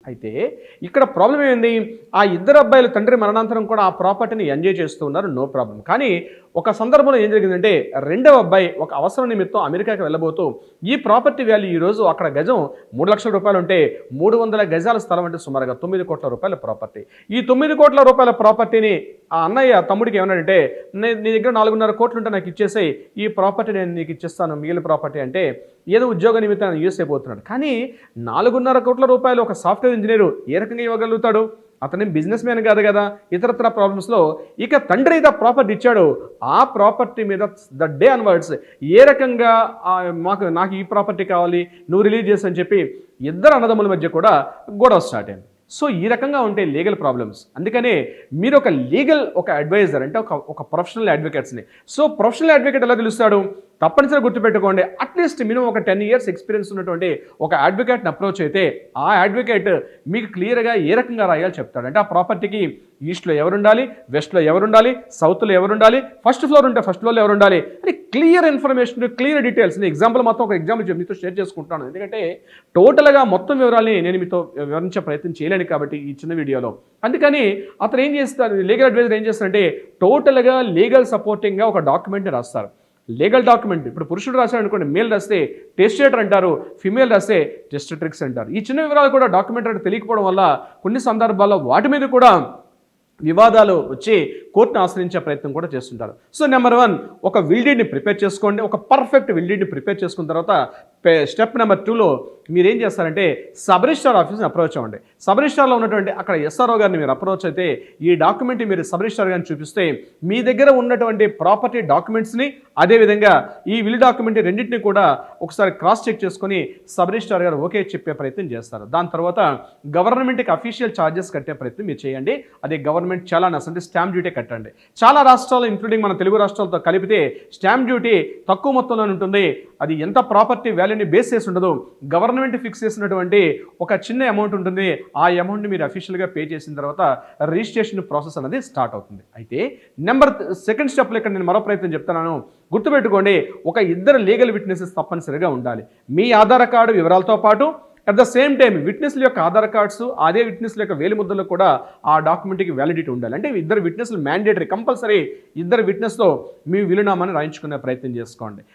అయితే ఇక్కడ ప్రాబ్లం ఏంది? ఆ ఇద్దరు అబ్బాయిలు తండ్రి మరణాంతరం కూడా ఆ ప్రాపర్టీని ఎంజాయ్ చేస్తూ ఉన్నారు. No problem. కానీ ఒక సందర్భంలో ఏం జరిగిందంటే రెండవ అబ్బాయి ఒక అవసరం నిమిత్తం అమెరికాకి వెళ్ళబోతూ ఈ ప్రాపర్టీ వాల్యూ ఈరోజు అక్కడ గజం ₹3,00,000 ఉంటే 300 గజాల స్థలం అంటే సుమారుగా ₹9,00,00,000 ప్రాపర్టీ. ఈ ₹9,00,00,000 ప్రాపర్టీని ఆ అన్నయ్య తమ్ముడికి ఏమన్నాడంటే నీ దగ్గర 4.5 కోట్లు ఉంటే నాకు ఇచ్చేసేయ్, ఈ ప్రాపర్టీ నేను నీకు ఇచ్చేస్తాను మిగిలిన ప్రాపర్టీ అంటే ఏదో ఉద్యోగ నిమిత్తం యూఎస్ఏ పోతున్నాడు. కానీ ₹4.5 కోట్ల ఒక సాఫ్ట్వేర్ ఇంజనీరు ఏ రకంగా ఇవ్వగలుగుతాడు? అతని బిజినెస్ మ్యాన్ కాదు కదా. ఇతరత్ర ప్రాబ్లమ్స్లో ఇక తండ్రి ఏదో ప్రాపర్టీ ఇచ్చాడు, ఆ ప్రాపర్టీ మీద ద డే అన్వర్డ్స్ ఏ రకంగా నాకు ఈ ప్రాపర్టీ కావాలి నువ్వు రిలీజ్ చేసి అని చెప్పి ఇద్దరు అన్నదమ్ముల మధ్య కూడా గొడవ స్టార్ట్ అయింది. సో ఈ రకంగా ఉంటే లీగల్ ప్రాబ్లమ్స్. అందుకనే మీరు ఒక లీగల్ అడ్వైజర్ అంటే ఒక ప్రొఫెషనల్ అడ్వకేట్స్ని. సో ప్రొఫెషనల్ అడ్వకేట్ ఎలా తెలుస్తాడు? తప్పనిసరిగా గుర్తుపెట్టుకోండి, అట్లీస్ట్ మినిమం ఒక 10 years ఎక్స్పీరియన్స్ ఉన్నటువంటి ఒక అడ్వకేట్ని అప్రోచ్ అయితే ఆ అడ్వకేట్ మీకు క్లియర్గా ఏ రకంగా రాయాలో చెప్తాడు. అంటే ఆ ప్రాపర్టీకి ఈస్ట్లో ఎవరుండాలి, వెస్ట్లో ఎవరుండాలి, సౌత్లో ఎవరుండాలి, ఫస్ట్ ఫ్లోర్ ఉంటే ఫస్ట్ ఫ్లోర్లో ఎవరుండాలి అని క్లియర్ ఇన్ఫర్మేషన్, క్లియర్ డీటెయిల్స్. నేను ఒక ఎగ్జాంపుల్ మీతో షేర్ చేసుకుంటున్నాను. ఎందుకంటే టోటల్గా మొత్తం వివరాలని నేను మీతో వివరించే ప్రయత్నం చేయలేను కాబట్టి ఈ చిన్న వీడియోలో. అందుకని అతను ఏం చేస్తారు, లీగల్ అడ్వైజర్ ఏం చేస్తారంటే టోటల్గా లీగల్ సపోర్టింగ్గా ఒక డాక్యుమెంట్ని రాస్తారు. లీగల్ డాక్యుమెంట్ ఇప్పుడు పురుషుడు రాశాడు అనుకోండి, మేల్ రాస్తే టెస్టేటర్ అంటారు, ఫిమేల్ రాస్తే టెస్టేట్రిక్స్ అంటారు. ఈ చిన్న వివరాలు కూడా డాక్యుమెంట్ అంటే తెలియకపోవడం వల్ల కొన్ని సందర్భాల్లో వాటి మీద కూడా వివాదాలు వచ్చి కోర్టును ఆశ్రయించే ప్రయత్నం కూడా చేస్తుంటారు. సో నెంబర్ 1 ఒక విల్డీడ్ని ప్రిపేర్ చేసుకోండి. ఒక పర్ఫెక్ట్ విల్డీడ్ని ప్రిపేర్ చేసుకున్న తర్వాత స్టెప్ నెంబర్ 2లో మీరు ఏం చేస్తారంటే సబ్ రిజిస్ట్రార్ ఆఫీస్ని అప్రోచ్ అవ్వండి. సబ్ రిజిస్ట్రార్లో ఉన్నటువంటి అక్కడ ఎస్ఆర్ఓ గారిని మీరు అప్రోచ్ అయితే ఈ డాక్యుమెంట్ మీరు సబ్ రిజిస్ట్రార్ గారిని చూపిస్తే మీ దగ్గర ఉన్నటువంటి ప్రాపర్టీ డాక్యుమెంట్స్ని అదేవిధంగా ఈ విల్ డాక్యుమెంట్ రెండింటిని కూడా ఒకసారి క్రాస్ చెక్ చేసుకొని సబ్ రిజిస్ట్రార్ గారు ఓకే చెప్పే ప్రయత్నం చేస్తారు. దాని తర్వాత గవర్నమెంట్కి అఫీషియల్ ఛార్జెస్ కట్టే ప్రయత్నం మీరు చేయండి. అదే గవర్నమెంట్ చలానస్ అంటే స్టాంప్ డ్యూటీ కట్టండి. చాలా రాష్ట్రాలు ఇంక్లూడింగ్ మన తెలుగు రాష్ట్రాలతో కలిపితే స్టాంప్ డ్యూటీ తక్కువ మొత్తంలో ఉంటుంది. అది ఎంత ప్రాపర్టీ వాల్యూని బేస్ చేసి ఉండదు, గవర్నమెంట్ ఫిక్స్ చేసినటువంటి ఒక చిన్న అమౌంట్ ఉంటుంది. ఆ అమౌంట్ని మీరు అఫీషియల్గా పే చేసిన తర్వాత రిజిస్ట్రేషన్ ప్రాసెస్ అనేది స్టార్ట్ అవుతుంది. అయితే సెకండ్ స్టెప్లో ఇక్కడ నేను మరో ప్రయత్నం చెప్తున్నాను, గుర్తుపెట్టుకోండి. ఒక ఇద్దరు లీగల్ విట్నెసెస్ తప్పనిసరిగా ఉండాలి. మీ ఆధార్ కార్డు వివరాలతో పాటు అట్ ద సేమ్ టైం విట్నెస్ల యొక్క ఆధార్ కార్డ్స్, అదే విట్నెస్ల యొక్క వేలిముద్రలు కూడా ఆ డాక్యుమెంట్కి వ్యాలిడిటీ ఉండాలి. అంటే ఇద్దరు విట్నెస్లు మ్యాండేటరీ, కంపల్సరీ ఇద్దరు విట్నెస్తో మీ విలునామాని రాయించుకునే ప్రయత్నం చేసుకోండి.